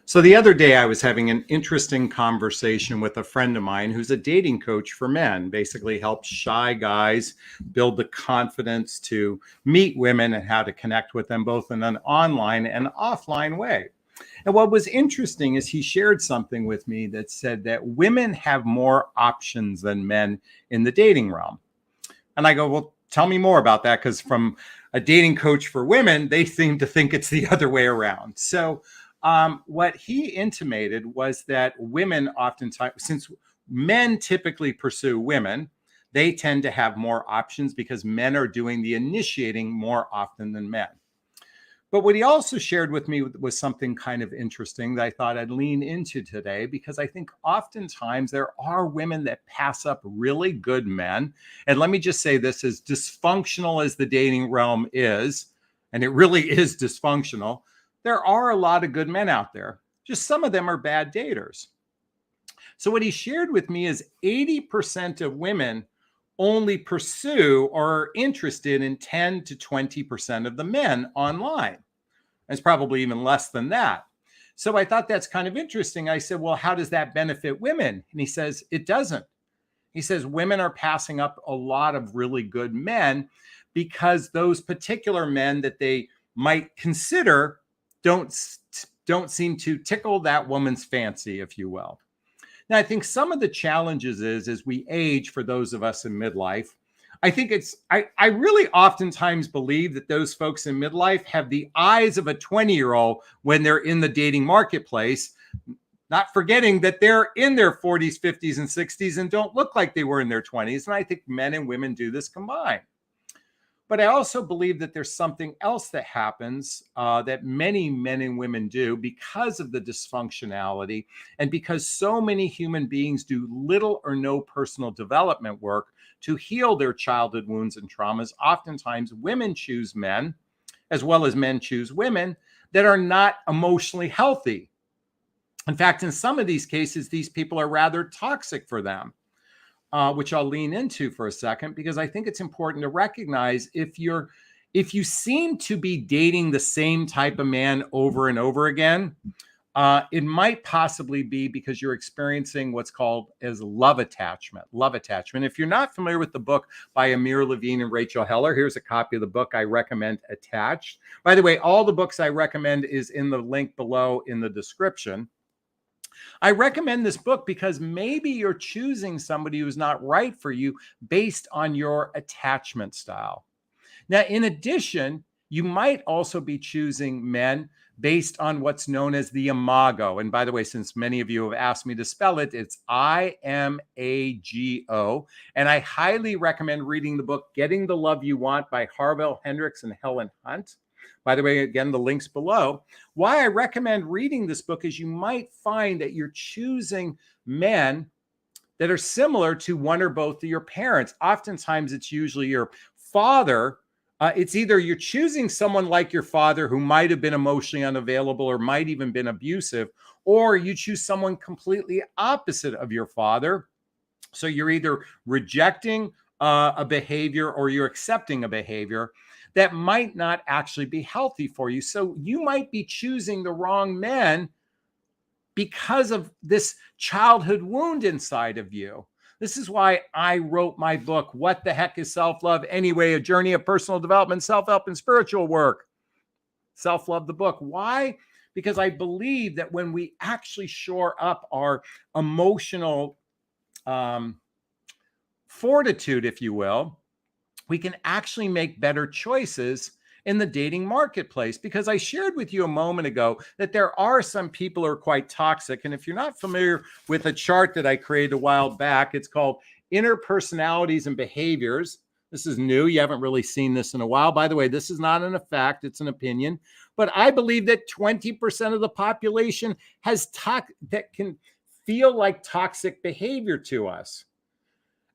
So the other day, I was having an interesting conversation with a friend of mine who's a dating coach for men, basically helps shy guys build the confidence to meet women and how to connect with them both in an online and offline way. And what was interesting is he shared something with me that said that women have more options than men in the dating realm. And I go, well, tell me more about that, because from a dating coach for women, they seem to think it's the other way around. So what he intimated was that women oftentimes, since men typically pursue women, they tend to have more options because men are doing the initiating more often than men. But what he also shared with me was something kind of interesting that I thought I'd lean into today, because I think oftentimes there are women that pass up really good men. And let me just say this, as dysfunctional as the dating realm is, and it really is dysfunctional, there are a lot of good men out there. Just some of them are bad daters. So what he shared with me is 80% of women only pursue or are interested in 10 to 20% of the men online. It's probably even less than that. So I thought that's kind of interesting. I said, well, how does that benefit women? And he says, it doesn't. He says women are passing up a lot of really good men because those particular men that they might consider don't seem to tickle that woman's fancy, if you will. Now, I think some of the challenges is as we age, for those of us in midlife, I think I really oftentimes believe that those folks in midlife have the eyes of a 20-year-old when they're in the dating marketplace, not forgetting that they're in their 40s, 50s, and 60s and don't look like they were in their 20s. And I think men and women do this combined. But I also believe that there's something else that happens that many men and women do because of the dysfunctionality and because so many human beings do little or no personal development work to heal their childhood wounds and traumas. Oftentimes, women choose men, as well as men choose women, that are not emotionally healthy. In fact, in some of these cases, these people are rather toxic for them. Which I'll lean into for a second, because I think it's important to recognize if you seem to be dating the same type of man over and over again, it might possibly be because you're experiencing what's called as love attachment. Love attachment. If you're not familiar with the book by Amir Levine and Rachel Heller, here's a copy of the book I recommend attached. By the way, all the books I recommend is in the link below in the description. I recommend this book because maybe you're choosing somebody who's not right for you based on your attachment style. Now, in addition, you might also be choosing men based on what's known as the imago. And by the way, since many of you have asked me to spell it, it's IMAGO. And I highly recommend reading the book Getting the Love You Want by Harville Hendricks and Helen Hunt. By the way, again, the link's below. Why I recommend reading this book is you might find that you're choosing men that are similar to one or both of your parents. Oftentimes, it's usually your father. It's either you're choosing someone like your father who might have been emotionally unavailable or might even been abusive, or you choose someone completely opposite of your father. So you're either rejecting a behavior or you're accepting a behavior that might not actually be healthy for you. So you might be choosing the wrong men because of this childhood wound inside of you. This is why I wrote my book, What the Heck is Self-Love Anyway? A Journey of Personal Development, Self-Help, and Spiritual Work. Self-Love, the book. Why? Because I believe that when we actually shore up our emotional fortitude, if you will, we can actually make better choices in the dating marketplace. Because I shared with you a moment ago that there are some people who are quite toxic. And if you're not familiar with a chart that I created a while back, it's called Interpersonalities and Behaviors. This is new. You haven't really seen this in a while. By the way, this is not an fact, it's an opinion. But I believe that 20% of the population has that can feel like toxic behavior to us.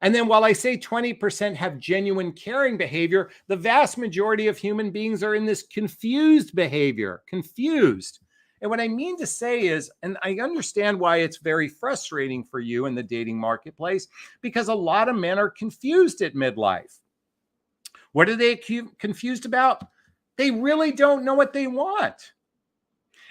And then while I say 20% have genuine caring behavior, the vast majority of human beings are in this confused behavior, confused. And what I mean to say is, and I understand why it's very frustrating for you in the dating marketplace, because a lot of men are confused at midlife. What are they confused about? They really don't know what they want.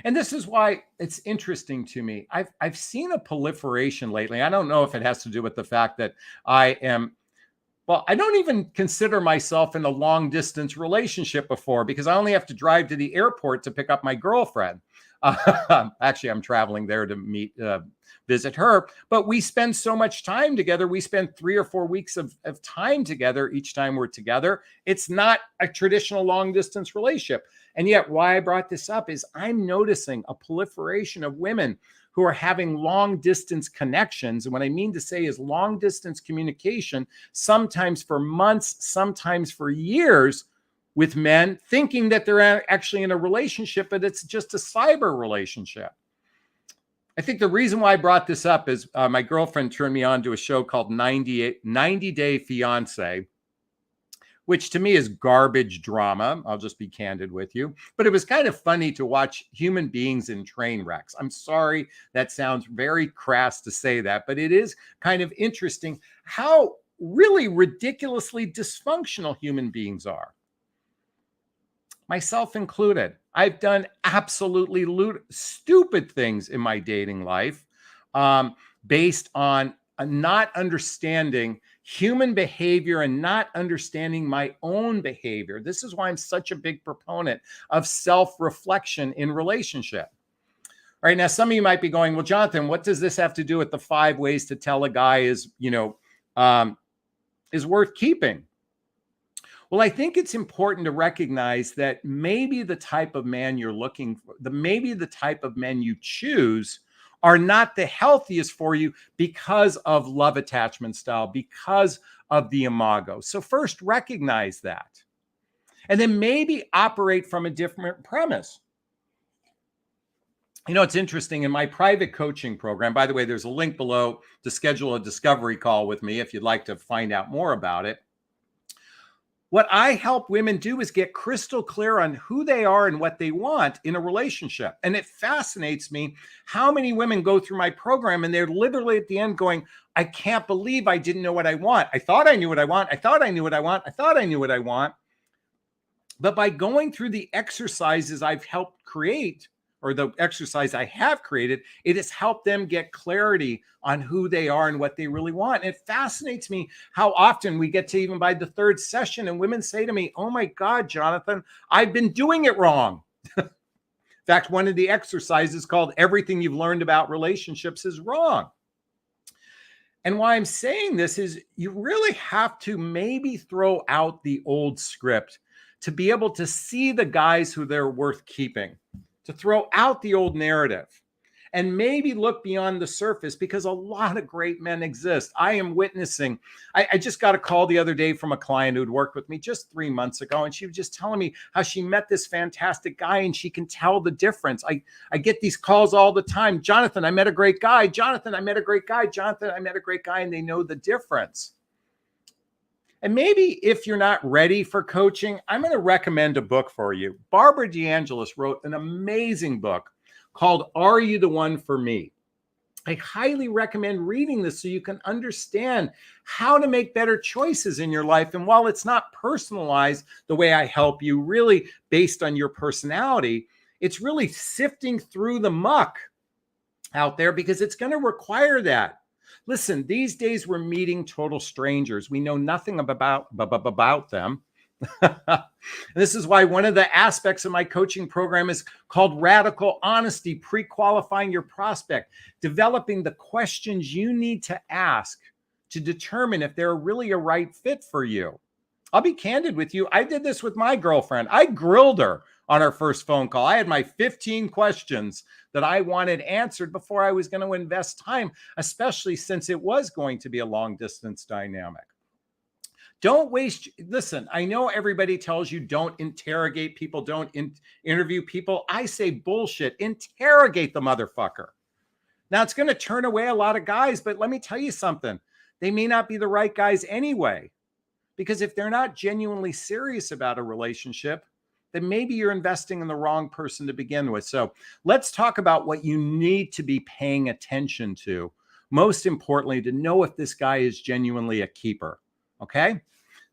And this is why it's interesting to me. I've seen a proliferation lately. I don't know if it has to do with the fact that I don't even consider myself in a long distance relationship before, because I only have to drive to the airport to pick up my girlfriend. Actually, I'm traveling there to visit her, but we spend so much time together. We spend 3 or 4 weeks of time together each time we're together. It's not a traditional long distance relationship. And yet why I brought this up is I'm noticing a proliferation of women who are having long distance connections. And what I mean to say is long distance communication, sometimes for months, sometimes for years, with men, thinking that they're actually in a relationship, but it's just a cyber relationship. I think the reason why I brought this up is my girlfriend turned me on to a show called 90 Day Fiance, which to me is garbage drama. I'll just be candid with you. But it was kind of funny to watch human beings in train wrecks. I'm sorry, that sounds very crass to say that, but it is kind of interesting how really ridiculously dysfunctional human beings are. Myself included. I've done absolutely stupid things in my dating life based on not understanding human behavior and not understanding my own behavior. This is why I'm such a big proponent of self-reflection in relationship. All right, now some of you might be going, well, Jonathan, what does this have to do with the 5 ways to tell a guy is worth keeping? Well, I think it's important to recognize that maybe the type of man you're looking for, maybe the type of men you choose are not the healthiest for you because of love attachment style, because of the imago. So first, recognize that. And then maybe operate from a different premise. You know, it's interesting in my private coaching program, by the way, there's a link below to schedule a discovery call with me if you'd like to find out more about it. What I help women do is get crystal clear on who they are and what they want in a relationship. And it fascinates me how many women go through my program and they're literally at the end going, I can't believe I didn't know what I want. I thought I knew what I want. I thought I knew what I want. I thought I knew what I want. But by going through the exercises I've helped create, or the exercise I have created, it has helped them get clarity on who they are and what they really want. And it fascinates me how often we get to even by the 3rd session and women say to me, oh my God, Jonathan, I've been doing it wrong. In fact, one of the exercises called Everything You've Learned About Relationships is Wrong. And why I'm saying this is you really have to maybe throw out the old script to be able to see the guys who they're worth keeping, to throw out the old narrative and maybe look beyond the surface, because a lot of great men exist. I am witnessing, I just got a call the other day from a client who'd worked with me just 3 months ago. And she was just telling me how she met this fantastic guy and she can tell the difference. I get these calls all the time. Jonathan, I met a great guy. Jonathan, I met a great guy. Jonathan, I met a great guy. And they know the difference. And maybe if you're not ready for coaching, I'm going to recommend a book for you. Barbara DeAngelis wrote an amazing book called Are You the One for Me? I highly recommend reading this so you can understand how to make better choices in your life. And while it's not personalized the way I help you, really based on your personality, it's really sifting through the muck out there, because it's going to require that. Listen, these days we're meeting total strangers. We know nothing about them. This is why one of the aspects of my coaching program is called radical honesty, pre-qualifying your prospect, developing the questions you need to ask to determine if they're really a right fit for you. I'll be candid with you. I did this with my girlfriend. I grilled her on our first phone call. I had my 15 questions that I wanted answered before I was going to invest time, especially since it was going to be a long distance dynamic. Don't waste. Listen, I know everybody tells you don't interrogate people, don't interview people. I say bullshit. Interrogate the motherfucker. Now, it's going to turn away a lot of guys, but let me tell you something. They may not be the right guys anyway, because if they're not genuinely serious about a relationship, then maybe you're investing in the wrong person to begin with. So let's talk about what you need to be paying attention to. Most importantly, to know if this guy is genuinely a keeper. Okay.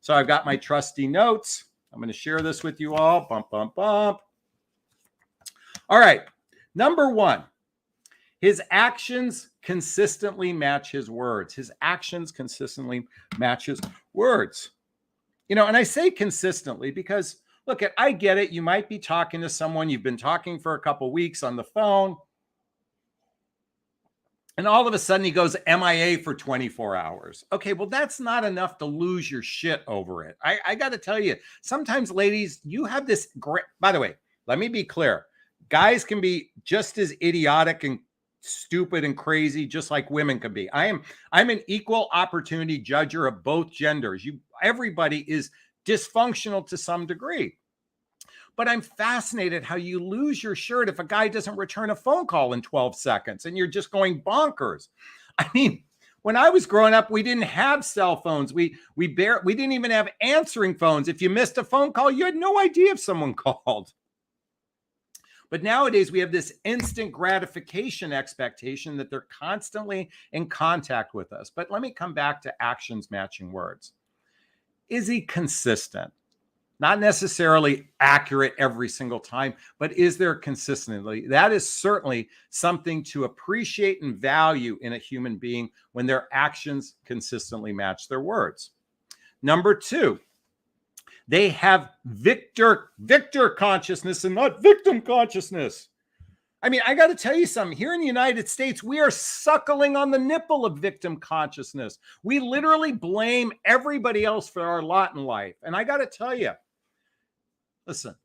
So I've got my trusty notes. I'm going to share this with you all. Bump, bump, bump. All right. Number one, his actions consistently match his words. His actions consistently match his words. And I say consistently because, look, I get it. You might be talking to someone, you've been talking for a couple weeks on the phone, and all of a sudden he goes MIA for 24 hours. Okay, well, that's not enough to lose your shit over it. I got to tell you, sometimes, ladies, you have this great, by the way, let me be clear. Guys can be just as idiotic and stupid and crazy, just like women can be. I'm an equal opportunity judger of both genders. Everybody is dysfunctional to some degree. But I'm fascinated how you lose your shirt if a guy doesn't return a phone call in 12 seconds and you're just going bonkers. I mean, when I was growing up, we didn't have cell phones. We didn't even have answering phones. If you missed a phone call, you had no idea if someone called. But nowadays, we have this instant gratification expectation that they're constantly in contact with us. But let me come back to actions matching words. Is he consistent? Not necessarily accurate every single time, but is there consistency? That is certainly something to appreciate and value in a human being when their actions consistently match their words. Number two, they have victor consciousness and not victim consciousness. I mean, I got to tell you something. Here in the United States, we are suckling on the nipple of victim consciousness. We literally blame everybody else for our lot in life. And I got to tell you, listen,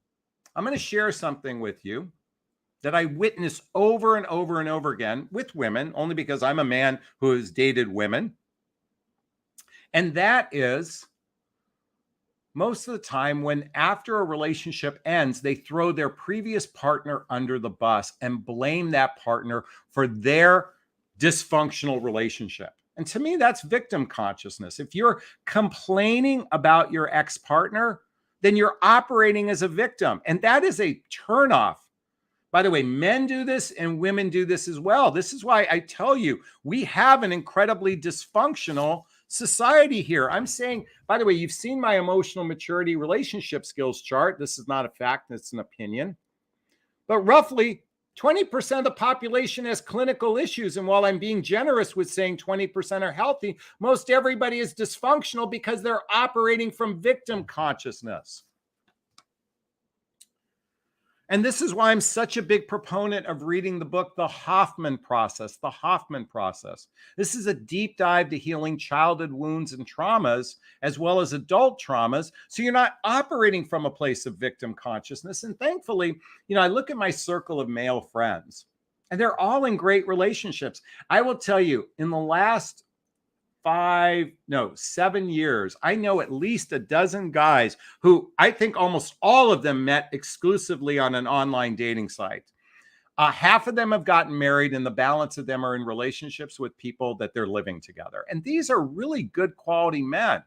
I'm going to share something with you that I witness over and over and over again with women, only because I'm a man who has dated women. And that is, most of the time when after a relationship ends, they throw their previous partner under the bus and blame that partner for their dysfunctional relationship. And to me, that's victim consciousness. If you're complaining about your ex-partner, then you're operating as a victim. And that is a turnoff. By the way, men do this and women do this as well. This is why I tell you, we have an incredibly dysfunctional society here. I'm saying, by the way, you've seen my emotional maturity relationship skills chart. This is not a fact, it's an opinion. But roughly 20% of the population has clinical issues. And while I'm being generous with saying 20% are healthy, most everybody is dysfunctional because they're operating from victim consciousness. And this is why I'm such a big proponent of reading the book, The Hoffman Process, The Hoffman Process. This is a deep dive to healing childhood wounds and traumas, as well as adult traumas. So you're not operating from a place of victim consciousness. And thankfully, I look at my circle of male friends, and they're all in great relationships. I will tell you, in the last 7 years, I know at least a dozen guys who I think almost all of them met exclusively on an online dating site. Half of them have gotten married, and the balance of them are in relationships with people that they're living together. And these are really good quality men.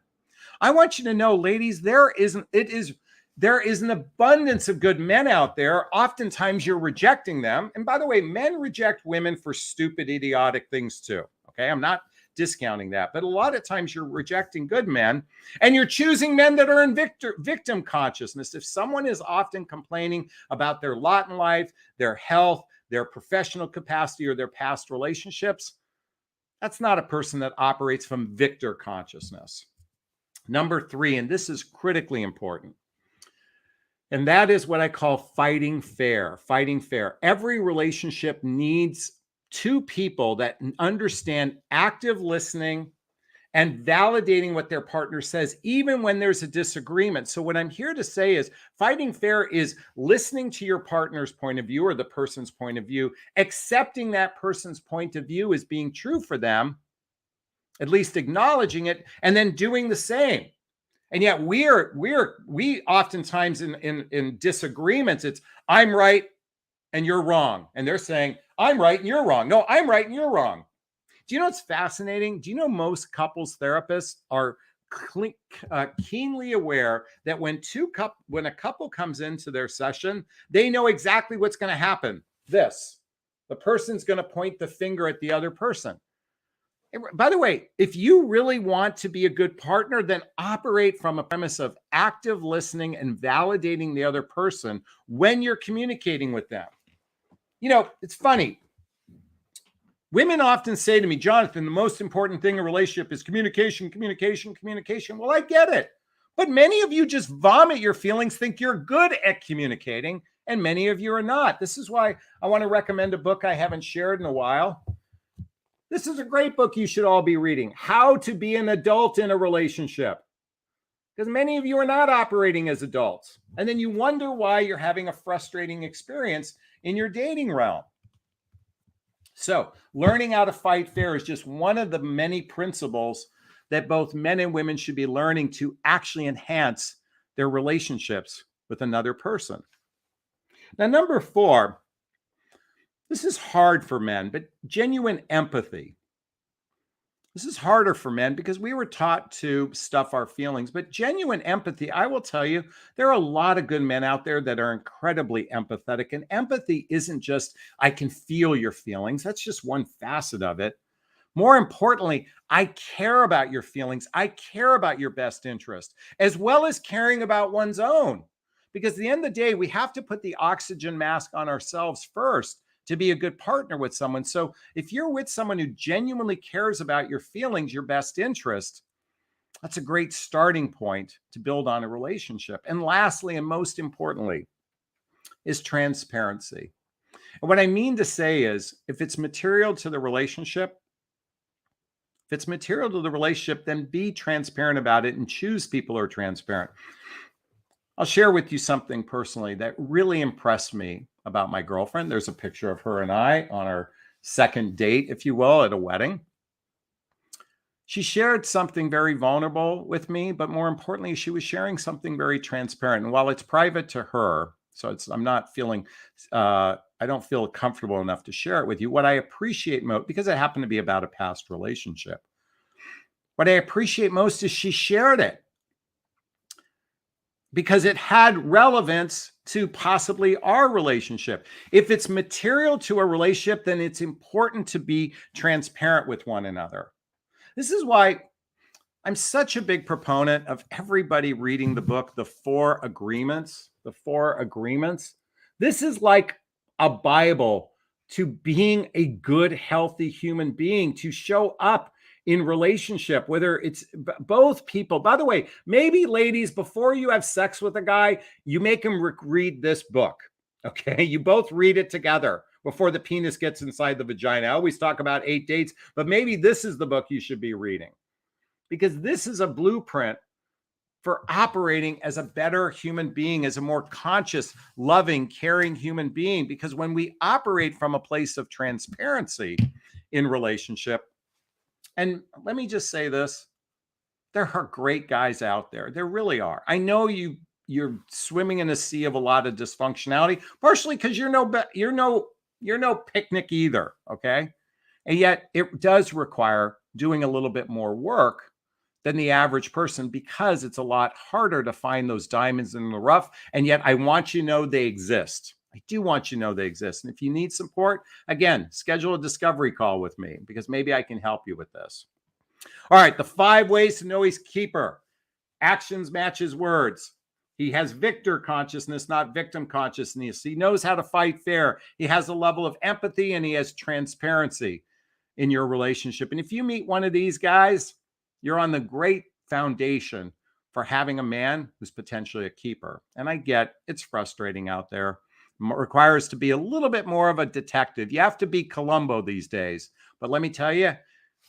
I want you to know, ladies, there is an abundance of good men out there. Oftentimes you're rejecting them. And by the way, men reject women for stupid, idiotic things too. Okay, I'm not discounting that, but a lot of times you're rejecting good men and you're choosing men that are in victim consciousness. If someone is often complaining about their lot in life, their health, their professional capacity, or their past relationships, that's not a person that operates from victor consciousness. Number three, and this is critically important, and that is what I call fighting fair. Fighting fair. Every relationship needs two people that understand active listening and validating what their partner says, even when there's a disagreement. So what I'm here to say is fighting fair is listening to your partner's point of view or the person's point of view, accepting that person's point of view as being true for them, at least acknowledging it, and then doing the same. And yet we oftentimes in disagreements, it's I'm right and you're wrong. And they're saying, I'm right and you're wrong. No, I'm right and you're wrong. Do you know what's fascinating? Do you know most couples therapists are keenly aware that when a couple comes into their session, they know exactly what's going to happen. The person's going to point the finger at the other person. By the way, if you really want to be a good partner, then operate from a premise of active listening and validating the other person when you're communicating with them. It's funny. Women often say to me, Jonathan, the most important thing in a relationship is communication, communication, communication. Well, I get it. But many of you just vomit your feelings, think you're good at communicating, and many of you are not. This is why I want to recommend a book I haven't shared in a while. This is a great book you should all be reading, How to Be an Adult in a Relationship. Because many of you are not operating as adults. And then you wonder why you're having a frustrating experience in your dating realm. So learning how to fight fair is just one of the many principles that both men and women should be learning to actually enhance their relationships with another person. Now, number 4, this is hard for men, but genuine empathy. This is harder for men because we were taught to stuff our feelings, but genuine empathy, I will tell you, there are a lot of good men out there that are incredibly empathetic. And empathy isn't just, I can feel your feelings. That's just one facet of it. More importantly, I care about your feelings. I care about your best interest, as well as caring about one's own. Because at the end of the day, we have to put the oxygen mask on ourselves first to be a good partner with someone. So if you're with someone who genuinely cares about your feelings, your best interest, that's a great starting point to build on a relationship. And lastly, and most importantly, is transparency. And what I mean to say is, if it's material to the relationship, then be transparent about it and choose people who are transparent. I'll share with you something personally that really impressed me about my girlfriend. There's a picture of her and I on our second date, if you will, at a wedding. She shared something very vulnerable with me, but more importantly, she was sharing something very transparent. And while it's private to her, so I'm not feeling, I don't feel comfortable enough to share it with you. What I appreciate most, because it happened to be about a past relationship, what I appreciate most is she shared it because it had relevance to possibly our relationship. If it's material to a relationship, then it's important to be transparent with one another. This is why I'm such a big proponent of everybody reading the book, The 4 Agreements. The 4 Agreements. This is like a Bible to being a good, healthy human being, to show up in relationship, whether it's both people. By the way, maybe ladies, before you have sex with a guy, you make him read this book. Okay. You both read it together before the penis gets inside the vagina. I always talk about 8 dates, but maybe this is the book you should be reading, because this is a blueprint for operating as a better human being, as a more conscious, loving, caring human being. Because when we operate from a place of transparency in relationship, and let me just say this, there are great guys out there. There really are. I know you're swimming in a sea of a lot of dysfunctionality, partially because you're no picnic either, okay? And yet it does require doing a little bit more work than the average person, because it's a lot harder to find those diamonds in the rough. And yet I want you to know they exist. I do want you to know they exist. And if you need support, again, schedule a discovery call with me, because maybe I can help you with this. All right, the 5 ways to know he's a keeper. Actions match his words. He has victor consciousness, not victim consciousness. He knows how to fight fair. He has a level of empathy, and he has transparency in your relationship. And if you meet one of these guys, you're on the great foundation for having a man who's potentially a keeper. And I get it's frustrating out there. It requires to be a little bit more of a detective. You have to be Columbo these days. But let me tell you,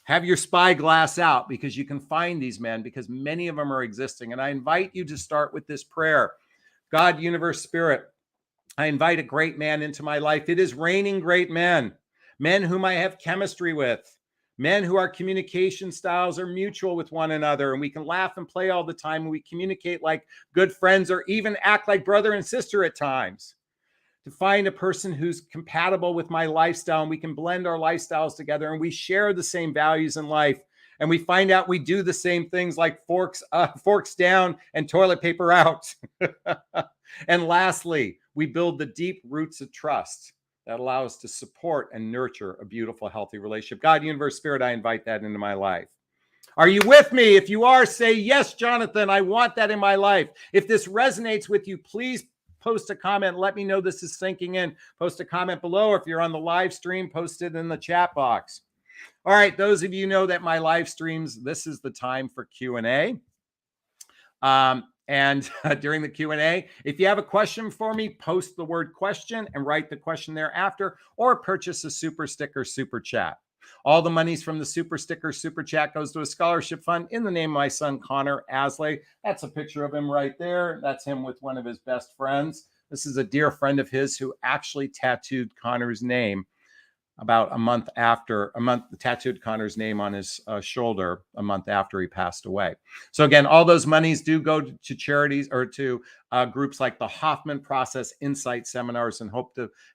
have your spyglass out, because you can find these men, because many of them are existing. And I invite you to start with this prayer. God, universe, spirit, I invite a great man into my life. It is raining great men, men whom I have chemistry with, men who our communication styles are mutual with one another, and we can laugh and play all the time, and we communicate like good friends, or even act like brother and sister at times. To find a person who's compatible with my lifestyle, and we can blend our lifestyles together, and we share the same values in life, and we find out we do the same things, like forks down and toilet paper out. And lastly, we build the deep roots of trust that allow us to support and nurture a beautiful, healthy relationship. God, universe, spirit, I invite that into my life. Are you with me? If you are, say, yes, Jonathan, I want that in my life. If this resonates with you, please post a comment. Let me know this is sinking in. Post a comment below. If you're on the live stream, post it in the chat box. All right, those of you know that my live streams, this is the time for Q&A. And during the Q&A, if you have a question for me, post the word question and write the question thereafter, or purchase a super sticker, super chat. All the monies from the super sticker, super chat goes to a scholarship fund in the name of my son, Connor Aslay. That's a picture of him right there. That's him with one of his best friends. This is a dear friend of his who actually tattooed Connor's name about tattooed Connor's name on his shoulder a month after he passed away. So again, all those monies do go to charities or to groups like the Hoffman Process Insight Seminars, and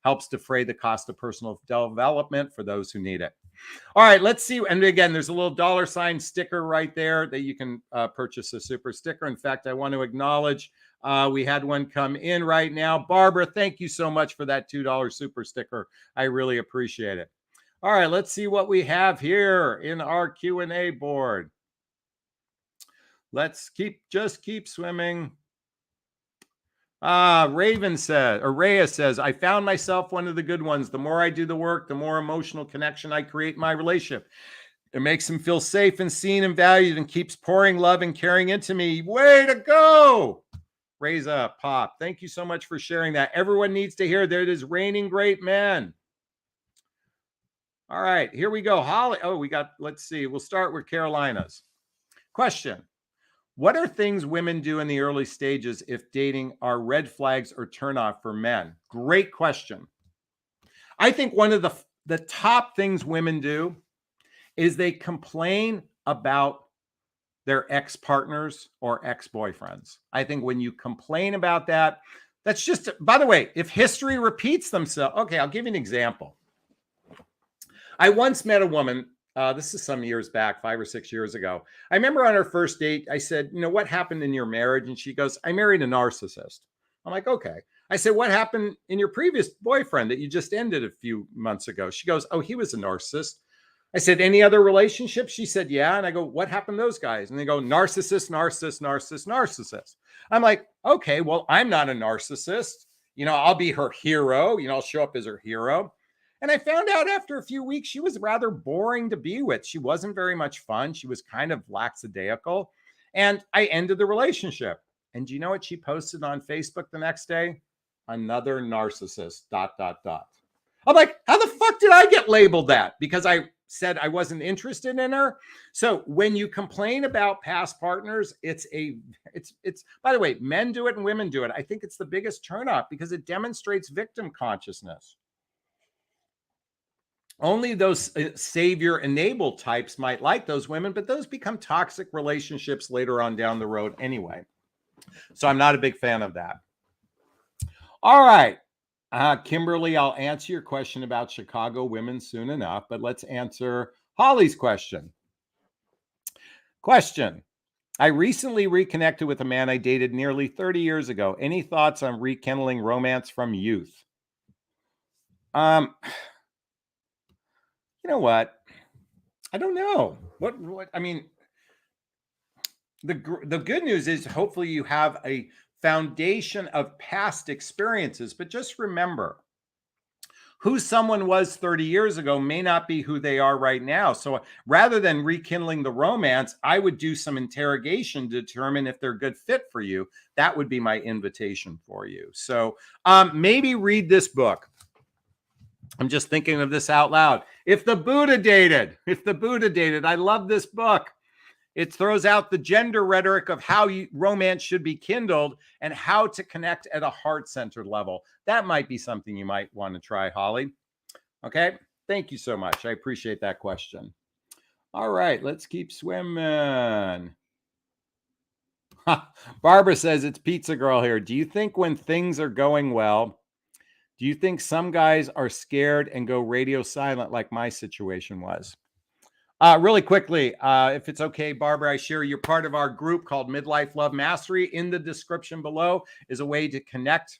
helps defray the cost of personal development for those who need it. All right, let's see. And again, there's a little $ sticker right there that you can purchase a super sticker. In fact, I want to acknowledge we had one come in right now. Barbara, thank you so much for that $2 super sticker. I really appreciate it. All right, let's see what we have here in our Q&A board. Let's just keep swimming. Raven says, or Rhea says, I found myself one of the good ones. The more I do the work, the more emotional connection I create in my relationship. It makes him feel safe and seen and valued and keeps pouring love and caring into me. Way to go. Raise up, Pop. Thank you so much for sharing that. Everyone needs to hear that it is raining great men. All right, here we go. Holly. Oh, let's see. We'll start with Carolina's question. What are things women do in the early stages if dating are red flags or turnoff for men? Great question. I think one of the top things women do is they complain about their ex-partners or ex-boyfriends. I think when you complain about that, that's just, by the way, if history repeats themselves. Okay, I'll give you an example. I once met a woman. This is some years back, 5 or 6 years ago. I remember on our first date, I said, what happened in your marriage? And she goes, I married a narcissist. I'm like, okay. I said, what happened in your previous boyfriend that you just ended a few months ago? She goes, oh, he was a narcissist. I said, any other relationships? She said, yeah. And I go, what happened to those guys? And they go, narcissist, narcissist, narcissist, narcissist. I'm like, okay, well, I'm not a narcissist. I'll be her hero. I'll show up as her hero. And I found out after a few weeks, she was rather boring to be with. She wasn't very much fun. She was kind of lackadaisical. And I ended the relationship. And do you know what she posted on Facebook the next day? Another narcissist, ... I'm like, how the fuck did I get labeled that? Because I said I wasn't interested in her. So when you complain about past partners, it's by the way, men do it and women do it. I think it's the biggest turnoff because it demonstrates victim consciousness. Only those savior-enabled types might like those women, but those become toxic relationships later on down the road anyway. So I'm not a big fan of that. All right. Kimberly, I'll answer your question about Chicago women soon enough, but let's answer Holly's question. I recently reconnected with a man I dated nearly 30 years ago. Any thoughts on rekindling romance from youth? You know what? I don't know. What I mean, the good news is hopefully you have a foundation of past experiences, but just remember, who someone was 30 years ago may not be who they are right now. So rather than rekindling the romance, I would do some interrogation to determine if they're a good fit for you. That would be my invitation for you. So maybe read this book. I'm just thinking of this out loud. If the Buddha dated, I love this book. It throws out the gender rhetoric of how romance should be kindled and how to connect at a heart-centered level. That might be something you might want to try, Holly. Okay, thank you so much. I appreciate that question. All right, let's keep swimming. Barbara says, it's Pizza Girl here. Do you think when things are going well, do you think some guys are scared and go radio silent like my situation was? Really quickly, if it's okay, Barbara, I share you're part of our group called Midlife Love Mastery. In the description below is a way to connect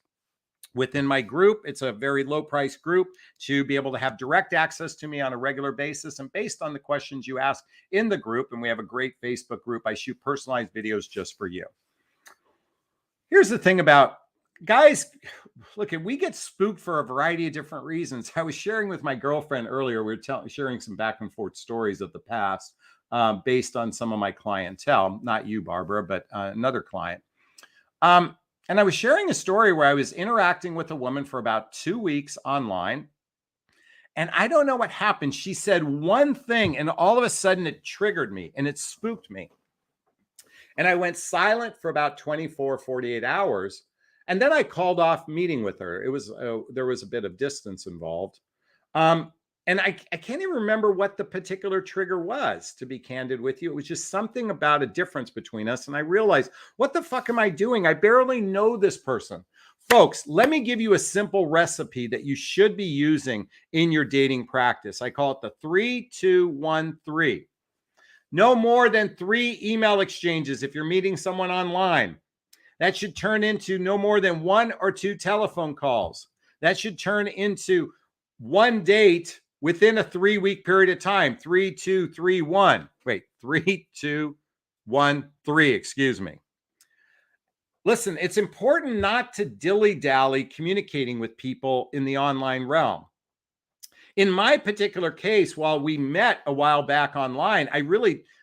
within my group. It's a very low price group to be able to have direct access to me on a regular basis. And based on the questions you ask in the group, and we have a great Facebook group, I shoot personalized videos just for you. Here's the thing about guys, look, we get spooked for a variety of different reasons. I was sharing with my girlfriend earlier, we were sharing some back and forth stories of the past based on some of my clientele, not you, Barbara, but another client. And I was sharing a story where I was interacting with a woman for about 2 weeks online. And I don't know what happened. She said one thing, and all of a sudden it triggered me and it spooked me. And I went silent for about 24, 48 hours. And then I called off meeting with her. It was, there was a bit of distance involved. And I can't even remember what the particular trigger was, to be candid with you. It was just something about a difference between us. And I realized, what the fuck am I doing? I barely know this person. Folks, let me give you a simple recipe that you should be using in your dating practice. I call it the 3-2-1-3. No more than 3 email exchanges if you're meeting someone online. That should turn into no more than 1 or 2 telephone calls. That should turn into 1 date within a 3-week period of time. 3, 2, 3, 1. Wait, 3, 2, 1, 3. Excuse me. Listen, it's important not to dilly-dally communicating with people in the online realm. In my particular case, while we met a while back online,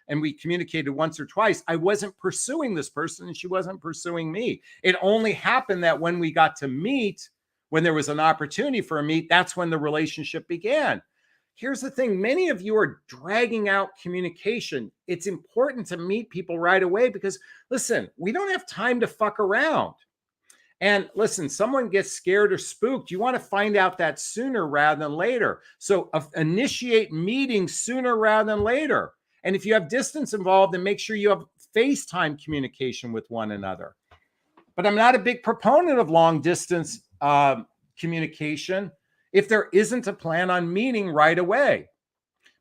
and we communicated once or twice, I wasn't pursuing this person and she wasn't pursuing me. It only happened that when we got to meet, when there was an opportunity for a meet, that's when the relationship began. Here's the thing. Many of you are dragging out communication. It's important to meet people right away because, listen, we don't have time to fuck around. And listen, someone gets scared or spooked. You want to find out that sooner rather than later. So initiate meetings sooner rather than later. And if you have distance involved, then make sure you have FaceTime communication with one another. But I'm not a big proponent of long distance communication if there isn't a plan on meeting right away.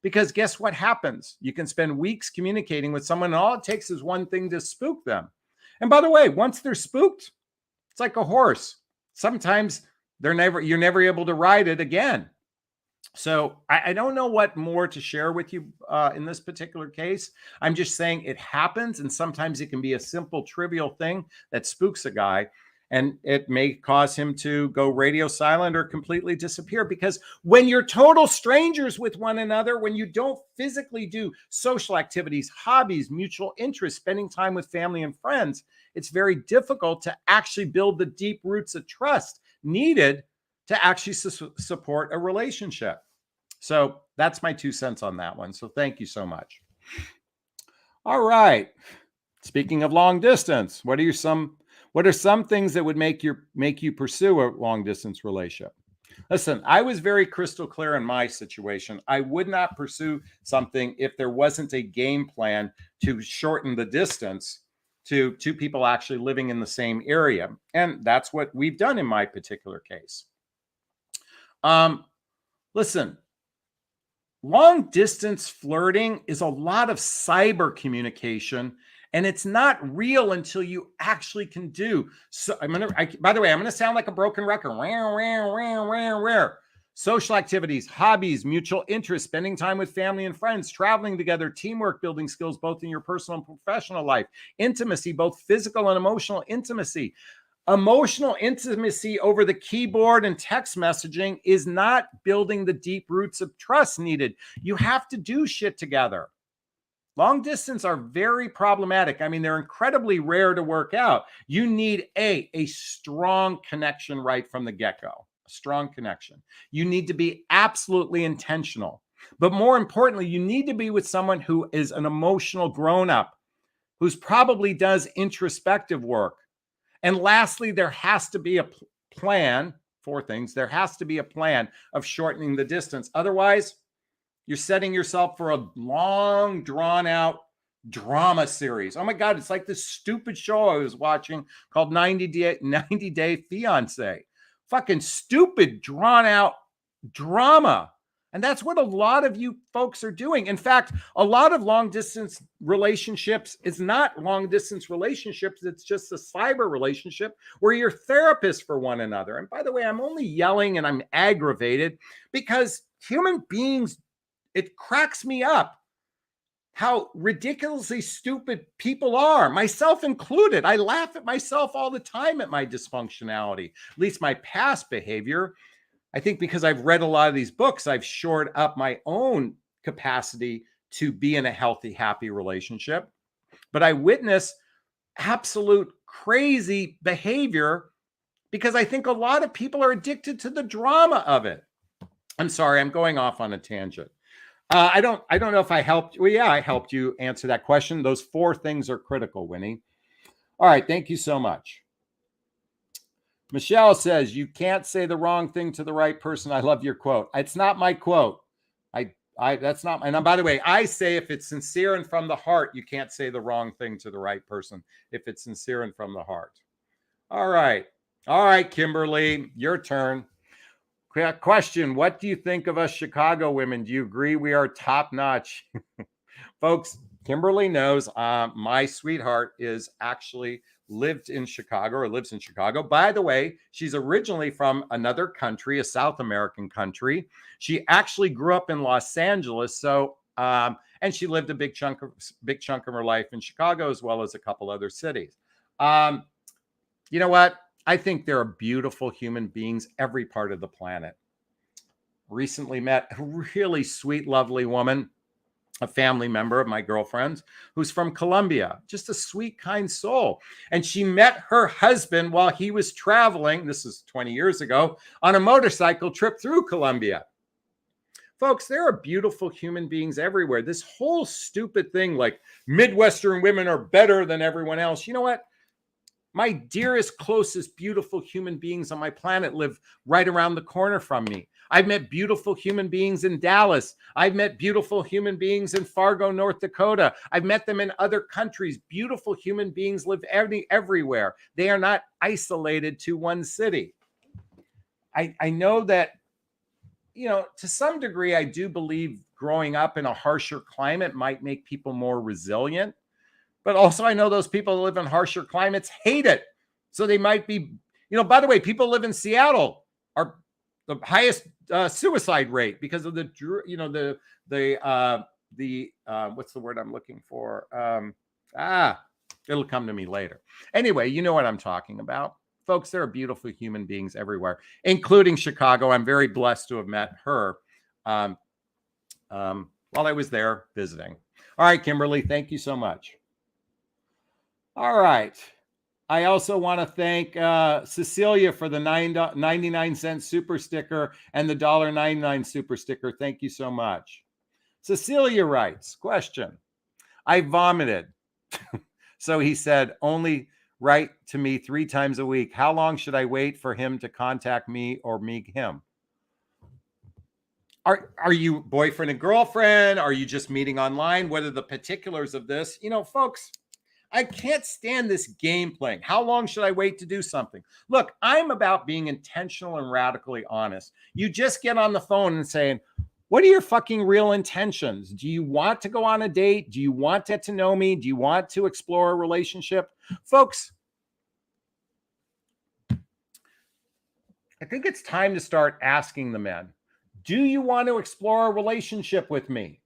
Because guess what happens? You can spend weeks communicating with someone and all it takes is one thing to spook them. And by the way, once they're spooked, it's like a horse. Sometimes you're never able to ride it again. So I don't know what more to share with you in this particular case. I'm just saying it happens, and sometimes it can be a simple, trivial thing that spooks a guy, and it may cause him to go radio silent or completely disappear. Because when you're total strangers with one another, when you don't physically do social activities, hobbies, mutual interests, spending time with family and friends, it's very difficult to actually build the deep roots of trust needed to actually support a relationship. So that's my 2 cents on that one. So thank you so much. All right. Speaking of long distance, what are some things that would make you pursue a long distance relationship? Listen, I was very crystal clear in my situation. I would not pursue something if there wasn't a game plan to shorten the distance to 2 people actually living in the same area. And that's what we've done in my particular case. Listen, long distance flirting is a lot of cyber communication, and it's not real until you actually can do. So by the way, I'm going to sound like a broken record. Social activities, hobbies, mutual interests, spending time with family and friends, traveling together, teamwork, building skills, both in your personal and professional life, intimacy, both physical and emotional intimacy. Emotional intimacy over the keyboard and text messaging is not building the deep roots of trust needed. You have to do shit together. Long distance are very problematic. I mean, they're incredibly rare to work out. You need a strong connection right from the get-go, a strong connection. You need to be absolutely intentional. But more importantly, you need to be with someone who is an emotional grown-up, who's probably does introspective work. And lastly, there has to be a plan, 4 things. There has to be a plan of shortening the distance. Otherwise, you're setting yourself for a long, drawn-out drama series. Oh my God, it's like this stupid show I was watching called 90 Day Fiancé. Fucking stupid, drawn-out drama. And that's what a lot of you folks are doing. In fact, a lot of long-distance relationships is not long-distance relationships. It's just a cyber relationship where you're therapists for one another. And by the way, I'm only yelling and I'm aggravated because human beings, it cracks me up how ridiculously stupid people are, myself included. I laugh at myself all the time at my dysfunctionality, at least my past behavior. I think because I've read a lot of these books, I've shored up my own capacity to be in a healthy, happy relationship. But I witness absolute crazy behavior because I think a lot of people are addicted to the drama of it. I'm sorry, I'm going off on a tangent. I don't know if I helped. Well, yeah, I helped you answer that question. Those 4 things are critical, Winnie. All right, thank you so much. Michelle says, you can't say the wrong thing to the right person. I love your quote. It's not my quote. That's not, and by the way, I say if it's sincere and from the heart, you can't say the wrong thing to the right person if it's sincere and from the heart. All right. All right, Kimberly, your turn. Question, what do you think of us Chicago women? Do you agree we are top notch? Folks, Kimberly knows my sweetheart is actually lived in Chicago or lives in Chicago. By the way, she's originally from another country, a South American country. She actually grew up in Los Angeles. So, and she lived a big chunk of her life in Chicago, as well as a couple other cities. You know what? I think there are beautiful human beings every part of the planet. Recently met a really sweet, lovely woman, a family member of my girlfriend's, who's from Colombia, just a sweet, kind soul. And she met her husband while he was traveling, this is 20 years ago, on a motorcycle trip through Colombia. Folks, there are beautiful human beings everywhere. This whole stupid thing like Midwestern women are better than everyone else. You know what? My dearest, closest, beautiful human beings on my planet live right around the corner from me. I've met beautiful human beings in Dallas. I've met beautiful human beings in Fargo, North Dakota. I've met them in other countries. Beautiful human beings live everywhere. They are not isolated to one city. I know that, you know, to some degree, I do believe growing up in a harsher climate might make people more resilient. But also I know those people that live in harsher climates hate it. So they might be, you know, by the way, people live in Seattle are the highest suicide rate because of the, you know, the what's the word I'm looking for? It'll come to me later. Anyway, you know what I'm talking about. Folks, there are beautiful human beings everywhere, including Chicago. I'm very blessed to have met her while I was there visiting. All right, Kimberly, thank you so much. All right. I also want to thank Cecilia for the 99-cent super sticker and the $1.99 super sticker. Thank you so much. Cecilia writes, question, I vomited. So he said, only write to me 3 times a week. How long should I wait for him to contact me or me him? Are you boyfriend and girlfriend? Are you just meeting online? What are the particulars of this? You know, folks, I can't stand this game playing. How long should I wait to do something? Look, I'm about being intentional and radically honest. You just get on the phone and saying, what are your fucking real intentions? Do you want to go on a date? Do you want to get to know me? Do you want to explore a relationship? Folks, I think it's time to start asking the men, do you want to explore a relationship with me?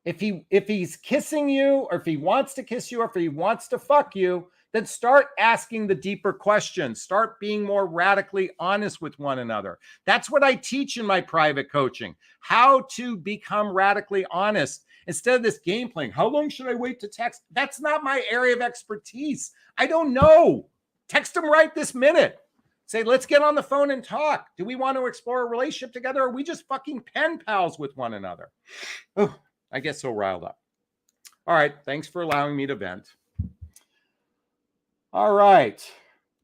If he's kissing you, or if he wants to kiss you, or if he wants to fuck you, then start asking the deeper questions. Start being more radically honest with one another. That's what I teach in my private coaching, how to become radically honest instead of this game playing. How long should I wait to text? That's not my area of expertise. I don't know. Text him right this minute. Say, let's get on the phone and talk. Do we want to explore a relationship together? Or are we just fucking pen pals with one another? Oh, I get so riled up. All right. Thanks for allowing me to vent. All right.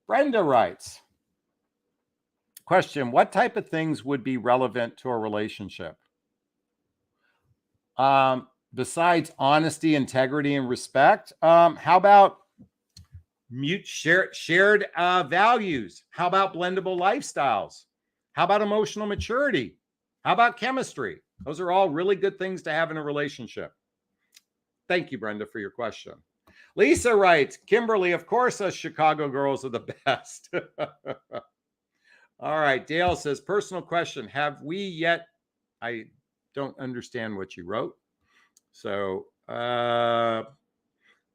Brenda writes, question, what type of things would be relevant to a relationship? Besides honesty, integrity, and respect, how about shared values? How about blendable lifestyles? How about emotional maturity? How about chemistry? Those are all really good things to have in a relationship. Thank you, Brenda, for your question. Lisa writes, Kimberly, of course, us Chicago girls are the best. All right. Dale says, personal question. Have we yet? I don't understand what you wrote. So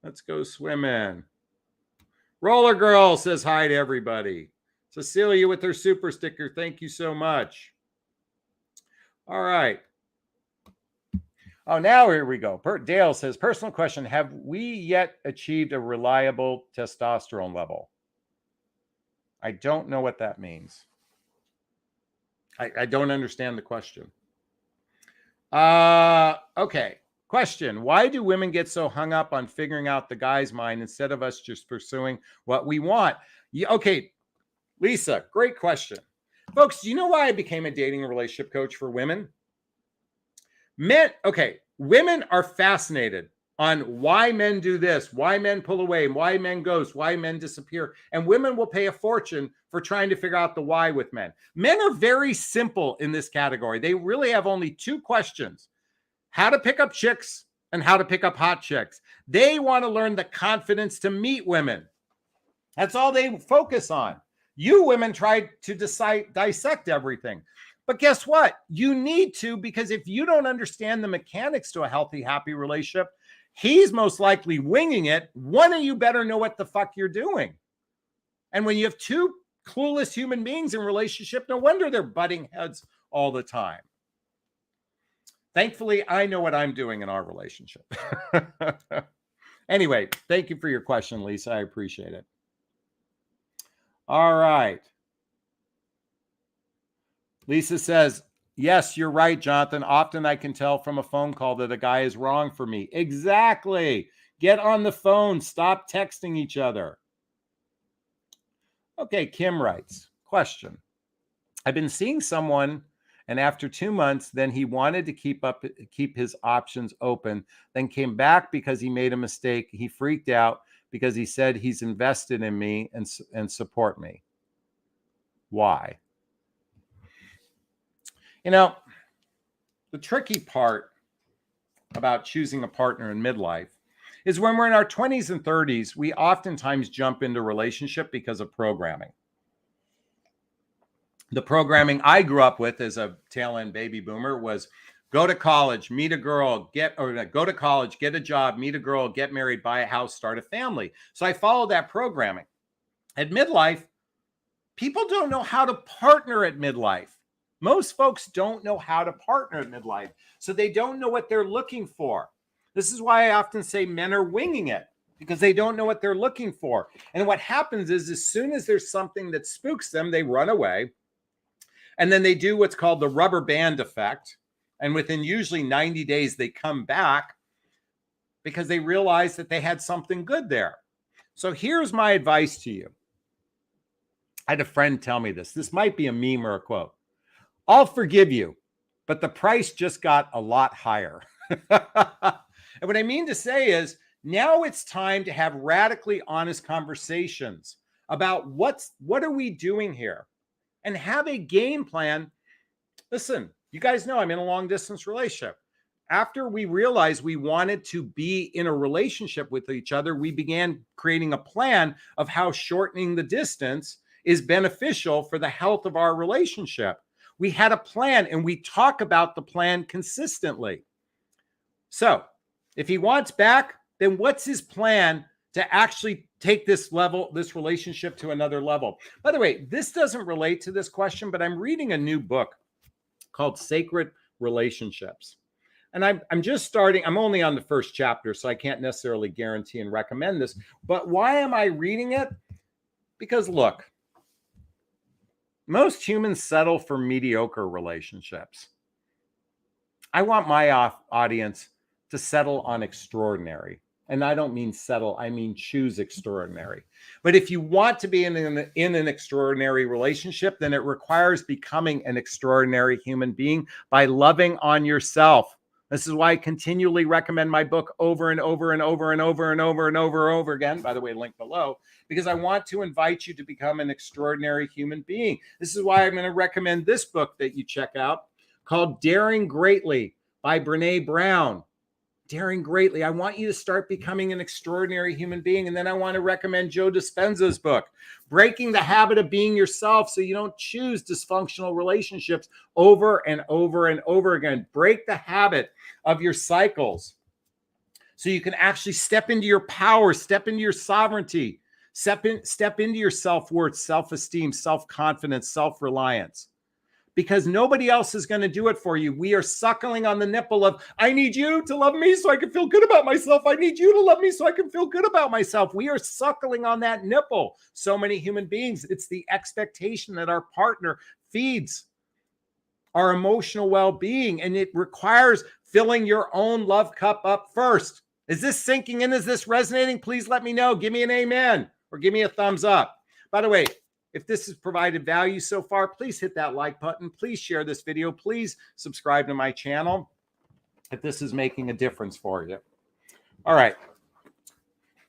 Let's go swimming. Roller Girl says hi to everybody. Cecilia with her super sticker. Thank you so much. All right. Oh, now here we go. Dale says, personal question. Have we yet achieved a reliable testosterone level? I don't know what that means. I don't understand the question. Okay. Question. Why do women get so hung up on figuring out the guy's mind instead of us just pursuing what we want? Okay, Lisa, great question. Folks, do you know why I became a dating and relationship coach for women? Women are fascinated on why men do this, why men pull away, why men ghost, why men disappear. And women will pay a fortune for trying to figure out the why with men. Men are very simple in this category. They really have only two questions: how to pick up chicks and how to pick up hot chicks. They want to learn the confidence to meet women. That's all they focus on. You women try to dissect everything. But guess what? You need to, because if you don't understand the mechanics to a healthy, happy relationship, he's most likely winging it. One of you better know what the fuck you're doing. And when you have two clueless human beings in relationship, no wonder they're butting heads all the time. Thankfully, I know what I'm doing in our relationship. Anyway, thank you for your question, Lisa. I appreciate it. All right. Lisa says, yes, you're right, Jonathan. Often I can tell from a phone call that a guy is wrong for me. Exactly. Get on the phone. Stop texting each other. Okay, Kim writes, question. I've been seeing someone, and after 2 months, then he wanted to keep his options open, then came back because he made a mistake. He freaked out because he said he's invested in me and support me. Why? You know, the tricky part about choosing a partner in midlife is when we're in our 20s and 30s, we oftentimes jump into relationship because of programming. The programming I grew up with as a tail end baby boomer was go to college, meet a girl, go to college, get a job, meet a girl, get married, buy a house, start a family. So I followed that programming. At midlife, people don't know how to partner at midlife. Most folks don't know how to partner at midlife, so they don't know what they're looking for. This is why I often say men are winging it, because they don't know what they're looking for. And what happens is, as soon as there's something that spooks them, they run away. And then they do what's called the rubber band effect. And within usually 90 days, they come back because they realize that they had something good there. So here's my advice to you. I had a friend tell me this. This might be a meme or a quote. I'll forgive you, but the price just got a lot higher. And what I mean to say is, now it's time to have radically honest conversations about what are we doing here, and have a game plan. Listen, you guys know I'm in a long distance relationship. After we realized we wanted to be in a relationship with each other, we began creating a plan of how shortening the distance is beneficial for the health of our relationship. We had a plan, and we talk about the plan consistently. So if he wants back, then what's his plan to actually take this relationship to another level? By the way, this doesn't relate to this question, but I'm reading a new book called Sacred Relationships. And I'm just starting. I'm only on the first chapter, so I can't necessarily guarantee and recommend this. But why am I reading it? Because look, most humans settle for mediocre relationships. I want my audience to settle on extraordinary. And I don't mean settle, I mean choose extraordinary. But if you want to be in an extraordinary relationship, then it requires becoming an extraordinary human being by loving on yourself. This is why I continually recommend my book over and over and over and over and over and over again. By the way, link below, because I want to invite you to become an extraordinary human being. This is why I'm going to recommend this book that you check out called Daring Greatly by Brene Brown. Daring Greatly. I want you to start becoming an extraordinary human being. And then I want to recommend Joe Dispenza's book, Breaking the Habit of Being Yourself, so you don't choose dysfunctional relationships over and over and over again. Break the habit of your cycles. so you can actually step into your power, step into your sovereignty, step into your self-worth, self-esteem, self-confidence, self-reliance. Because nobody else is going to do it for you. We are suckling on the nipple of, I need you to love me so I can feel good about myself. I need you to love me so I can feel good about myself. We are suckling on that nipple. So many human beings, it's the expectation that our partner feeds our emotional well-being, and it requires filling your own love cup up first. Is this sinking in? Is this resonating? Please let me know. Give me an amen or give me a thumbs up. By the way, if this has provided value so far, please hit that like button. Please share this video. Please subscribe to my channel if this is making a difference for you. All right.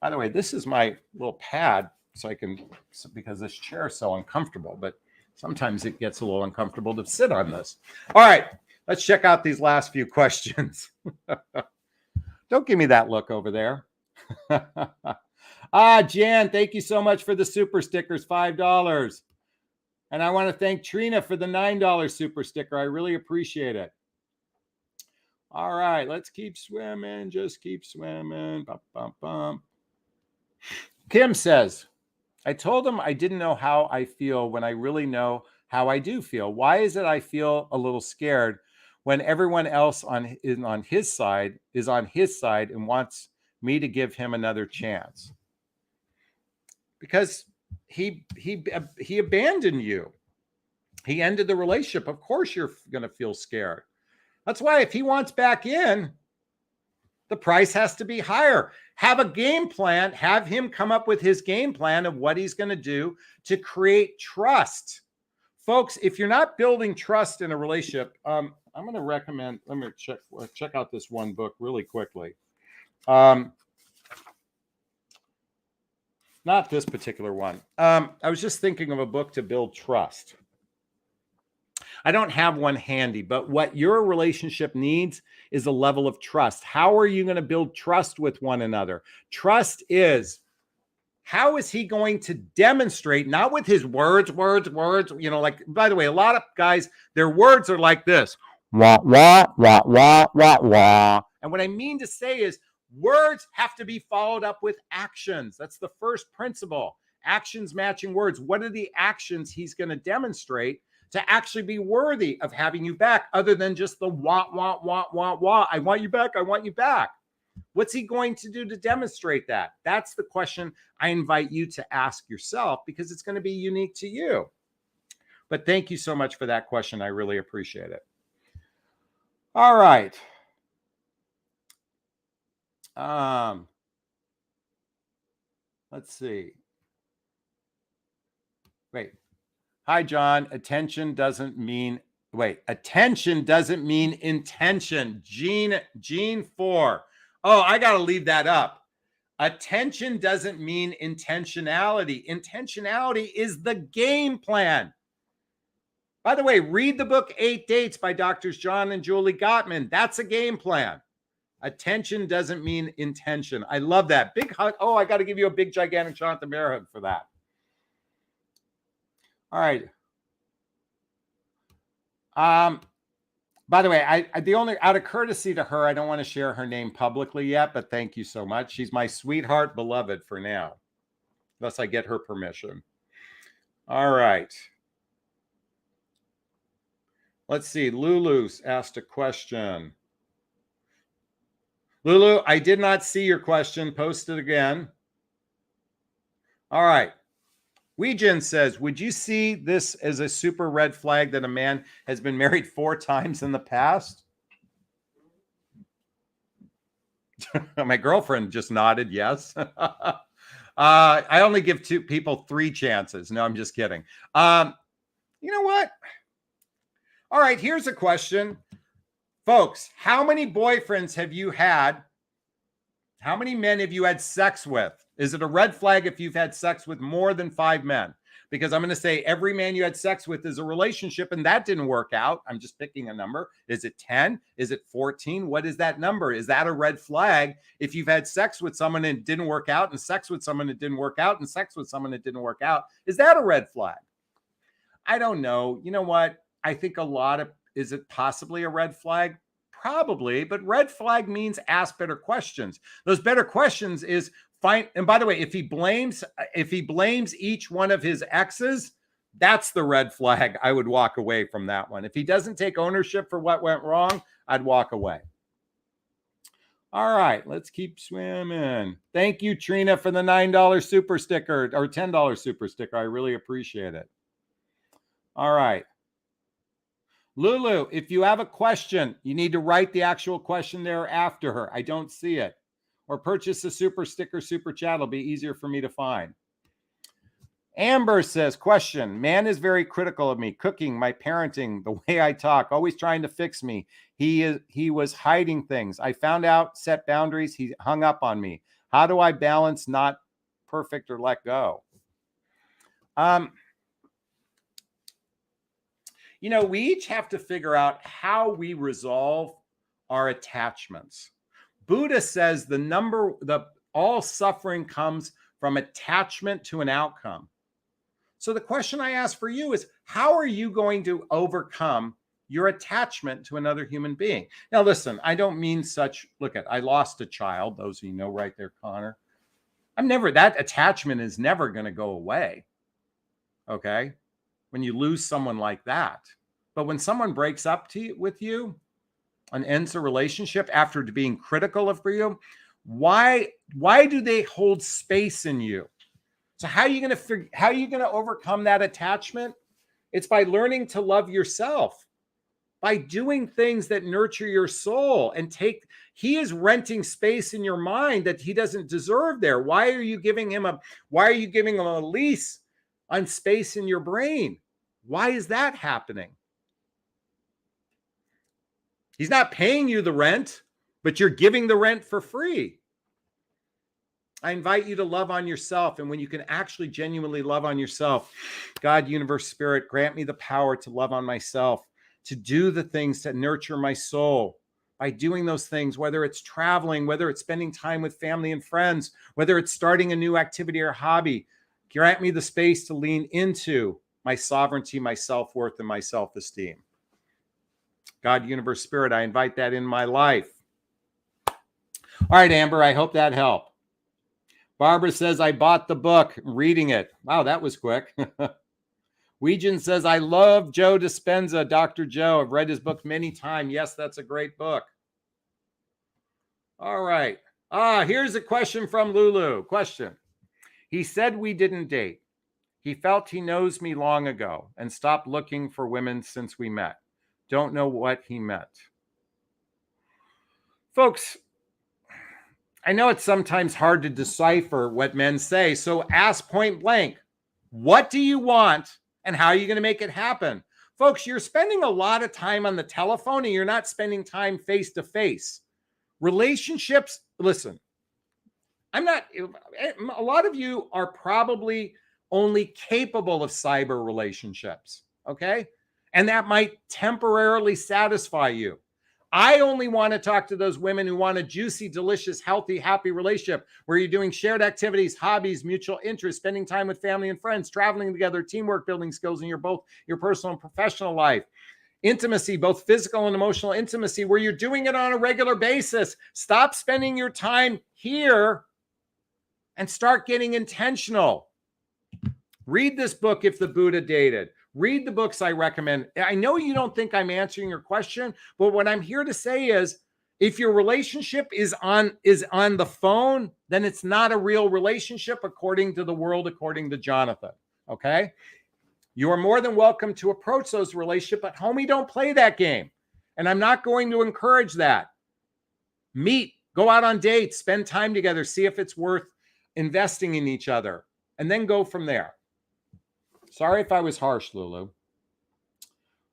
By the way, this is my little pad so I can, because this chair is so uncomfortable, but sometimes it gets a little uncomfortable to sit on this. All right. Let's check out these last few questions. Don't give me that look over there. Jan, thank you so much for the super stickers, $5. And I want to thank Trina for the $9 super sticker. I really appreciate it. All right, let's keep swimming. Just keep swimming. Bum, bum, bum. Kim says, I told him I didn't know how I feel when I really know how I do feel. Why is it I feel a little scared when everyone else on his side and wants me to give him another chance? Because he abandoned you. He ended the relationship. Of course you're going to feel scared. That's why if he wants back in, the price has to be higher. Have a game plan. Have him come up with his game plan of what he's going to do to create trust. Folks, if you're not building trust in a relationship, I'm going to recommend, let me check out this one book really quickly. Not this particular one. I was just thinking of a book to build trust. I don't have one handy, but what your relationship needs is a level of trust. How are you going to build trust with one another? Trust is, how is he going to demonstrate, not with his words, you know, like, by the way, a lot of guys, their words are like this. Wah, wah, wah, wah, wah, wah. And what I mean to say is, words have to be followed up with actions. That's the first principle. Actions matching words. What are the actions he's going to demonstrate to actually be worthy of having you back, other than just the wah, wah, wah, wah, wah. I want you back. I want you back. What's he going to do to demonstrate that? That's the question I invite you to ask yourself, because it's going to be unique to you. But thank you so much for that question. I really appreciate it. All right. Let's see. Wait. Hi, John. Attention doesn't mean intention. Gene 4. Oh, I got to leave that up. Attention doesn't mean intentionality. Intentionality is the game plan. By the way, read the book 8 Dates by Drs. John and Julie Gottman. That's a game plan. Attention doesn't mean intention. I love that. Big hug. Oh, I got to give you a big, gigantic Jonathan Bear hug for that. All right. By the way, the only, out of courtesy to her, I don't want to share her name publicly yet, but thank you so much. She's my sweetheart beloved for now, unless I get her permission. All right. Let's see. Lulu's asked a question. Lulu, I did not see your question. Post it again. All right. Weejin says, would you see this as a super red flag that a man has been married 4 times in the past? My girlfriend just nodded yes. I only give 2 people 3 chances. No, I'm just kidding. You know what? All right, here's a question. Folks, how many boyfriends have you had? How many men have you had sex with? Is it a red flag if you've had sex with more than 5 men? Because I'm going to say every man you had sex with is a relationship, and that didn't work out. I'm just picking a number. Is it 10? Is it 14? What is that number? Is that a red flag if you've had sex with someone and it didn't work out, and sex with someone that didn't work out, and sex with someone that didn't work out? Is that a red flag? I don't know. You know what? I think is it possibly a red flag? Probably, but red flag means ask better questions. Those better questions is find, and by the way, if he blames each one of his exes, that's the red flag. I would walk away from that one. If he doesn't take ownership for what went wrong, I'd walk away. All right, let's keep swimming. Thank you, Trina, for the $9 super sticker or $10 super sticker. I really appreciate it. All right. Lulu, if you have a question, you need to write the actual question there after her. I don't see it. Or purchase a super sticker, super chat. It'll be easier for me to find. Amber says, question, man is very critical of me, cooking, my parenting, the way I talk, always trying to fix me. He was hiding things. I found out, set boundaries. He hung up on me. How do I balance not perfect or let go? You know, we each have to figure out how we resolve our attachments. Buddha says all suffering comes from attachment to an outcome. So the question I ask for you is, how are you going to overcome your attachment to another human being? Now, listen, I don't mean I lost a child. Those of you know right there, Connor. That attachment is never going to go away. Okay. When you lose someone like that. But when someone breaks up with you and ends a relationship after being critical of you, why do they hold space in you? So how are you going to overcome that attachment? It's by learning to love yourself, by doing things that nurture your soul he is renting space in your mind that he doesn't deserve there. Why are you giving him a lease on space in your brain? Why is that happening? He's not paying you the rent, but you're giving the rent for free. I invite you to love on yourself. And when you can actually genuinely love on yourself, God, universe, spirit, grant me the power to love on myself, to do the things that nurture my soul. By doing those things, whether it's traveling, whether it's spending time with family and friends, whether it's starting a new activity or hobby, grant me the space to lean into my sovereignty, my self-worth, and my self-esteem. God, universe, spirit, I invite that in my life. All right, Amber, I hope that helped. Barbara says, I bought the book, reading it. Wow, that was quick. Weejan says, I love Joe Dispenza, Dr. Joe. I've read his book many times. Yes, that's a great book. All right. Here's a question from Lulu. Question. He said we didn't date. He felt he knows me long ago and stopped looking for women since we met. Don't know what he meant. Folks, I know it's sometimes hard to decipher what men say, so ask point blank, what do you want and how are you going to make it happen? Folks, you're spending a lot of time on the telephone and you're not spending time face to face. Relationships, listen, a lot of you are probably only capable of cyber relationships, okay? And that might temporarily satisfy you. I only want to talk to those women who want a juicy, delicious, healthy, happy relationship where you're doing shared activities, hobbies, mutual interests, spending time with family and friends, traveling together, teamwork, building skills in your personal and professional life. Intimacy, both physical and emotional intimacy, where you're doing it on a regular basis. Stop spending your time here and start getting intentional. Read this book, If the Buddha Dated. Read the books I recommend. I know you don't think I'm answering your question, but what I'm here to say is if your relationship is on the phone, then it's not a real relationship according to the world, according to Jonathon. Okay? You are more than welcome to approach those relationships, but homie, don't play that game. And I'm not going to encourage that. Meet, go out on dates, spend time together, see if it's worth investing in each other, and then go from there. Sorry if I was harsh, Lulu.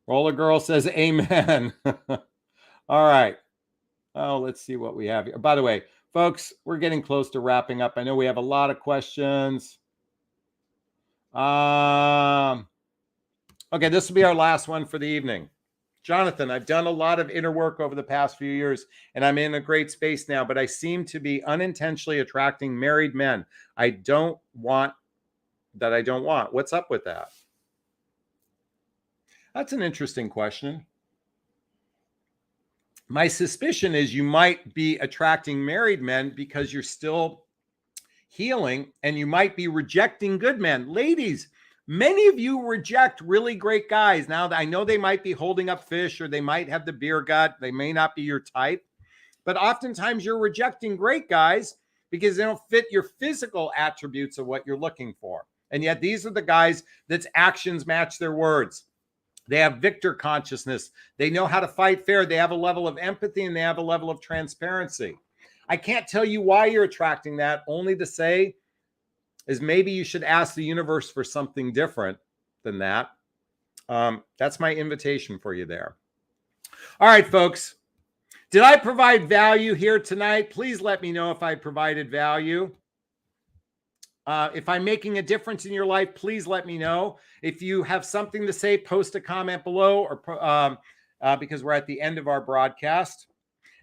Roller Girl says amen. All right. Oh, let's see what we have here. By the way, folks, we're getting close to wrapping up. I know we have a lot of questions. Okay, this will be our last one for the evening. Jonathon, I've done a lot of inner work over the past few years, and I'm in a great space now, but I seem to be unintentionally attracting married men I don't want. What's up with that? That's an interesting question. My suspicion is you might be attracting married men because you're still healing, and you might be rejecting good men. Ladies, many of you reject really great guys. Now, I know they might be holding up fish, or they might have the beer gut. They may not be your type, but oftentimes you're rejecting great guys because they don't fit your physical attributes of what you're looking for. And yet these are the guys that's actions match their words. They have victor consciousness. They know how to fight fair. They have a level of empathy, and they have a level of transparency. I can't tell you why you're attracting that. Only to say is maybe you should ask the universe for something different than that. That's my invitation for you there. All right, folks. Did I provide value here tonight? Please let me know if I provided value. If I'm making a difference in your life, please let me know. If you have something to say, post a comment below, or because we're at the end of our broadcast.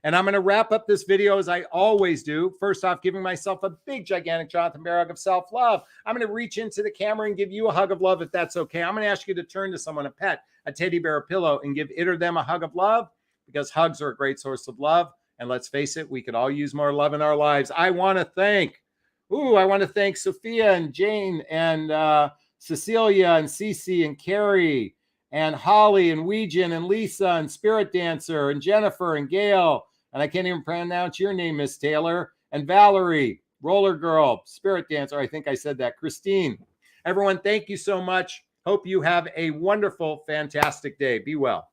And I'm going to wrap up this video as I always do. First off, giving myself a big, gigantic Jonathon bear hug of self-love. I'm going to reach into the camera and give you a hug of love if that's okay. I'm going to ask you to turn to someone, a pet, a teddy bear, a pillow, and give it or them a hug of love, because hugs are a great source of love. And let's face it, we could all use more love in our lives. I want to thank Sophia and Jane and Cecilia and Cece and Carrie and Holly and Weejan and Lisa and Spirit Dancer and Jennifer and Gail. And I can't even pronounce your name, Miss Taylor, and Valerie, Roller Girl, Spirit Dancer. I think I said that. Christine. Everyone, thank you so much. Hope you have a wonderful, fantastic day. Be well.